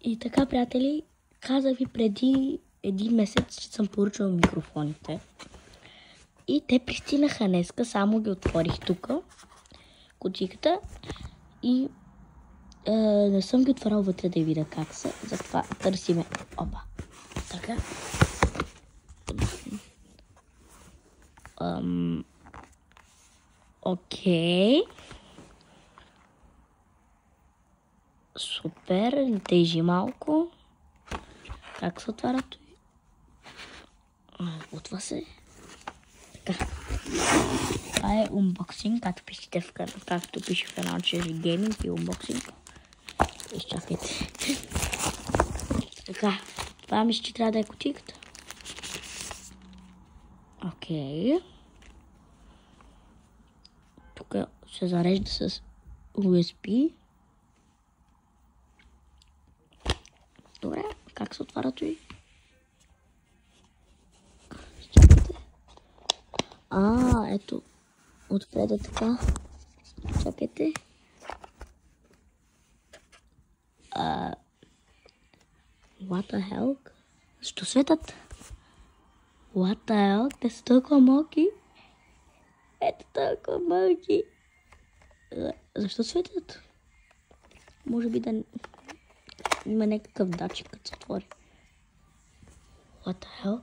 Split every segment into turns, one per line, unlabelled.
И така, приятели, казах ви преди един месец, че съм поръчал микрофоните. И те пристигнаха днеска, само ги отворих тук, кутийката. И не съм ги отварял вътре да видя как са, затова търсиме. Опа, така. Окей. Супер, тежи малко. Как се отваря той? Отва се. Така. Това е унбоксинг, както пише в канал, че е гейминг и унбоксинг. Изчакайте. Така, това мисля, че трябва да е кутийката. Окей. Тук се зарежда с USB. Добре, как се отваря той? Чакайте. Ето. Отпред е така. Чакайте. What the hell? Защо светат? What the hell? Те са толкова малки. Ето толкова малки. Защо светят? Може би да има някакъв датчик, като се отвори. What the hell?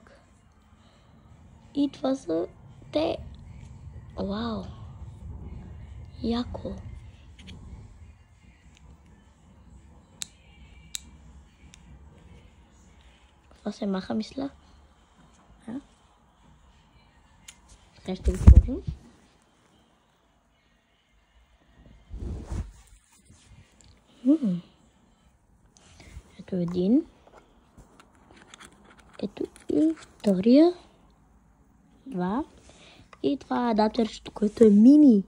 И това са те. Вау. Яко. Това се маха, мисля. Сега ще ги сложим. Ето един. Ето и втория. Два. И това е адаптерчето, което е мини.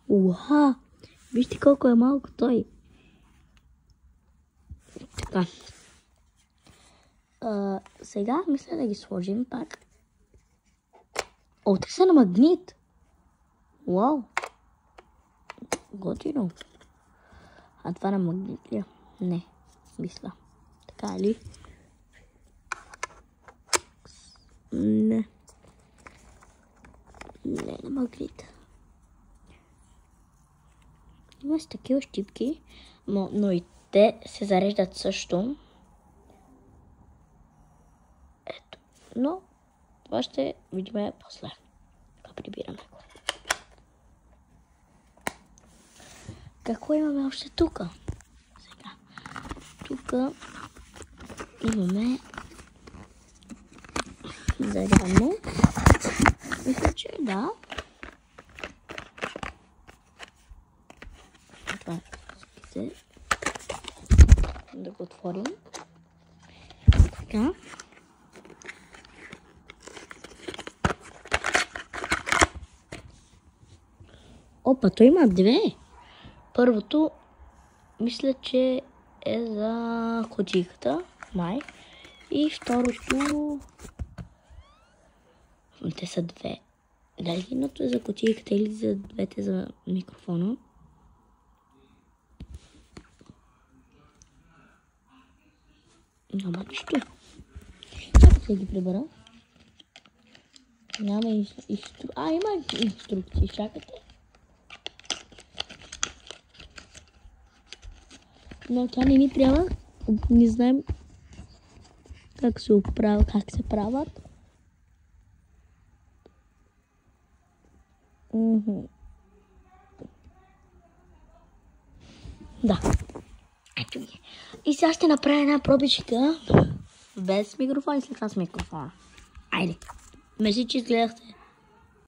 Уау! Вижте колко е малко той. Така. Сега мисля да ги сложим пак. О, те са на магнит. Уау! Готино. А това на магнит ли? Не, мисля. Така ли? Не. Не на магнит. Има с такива щипки, но и те се зареждат също. Ето. Но това ще видим после. Така прибираме го. Какво имаме още тук? Сега. Тук имаме зарядно. Мисля, че да. Това е. Да го отворим. Така. Опа, той има две. Първото, мисля, че е за кутийката, май. И второто... Те са две. Дали едното е за кутийката или за двете за микрофона? Няма нищо. Чакайте да ги прибера. Няма инструкции. Има инструкции. Чакайте. Но това не ни трябва. Не знаем как се оправя, как се правят. Да. Ето ги. И сега ще направя една пробичка без микрофон и след това с микрофона. Айде. Мисля, че изгледахте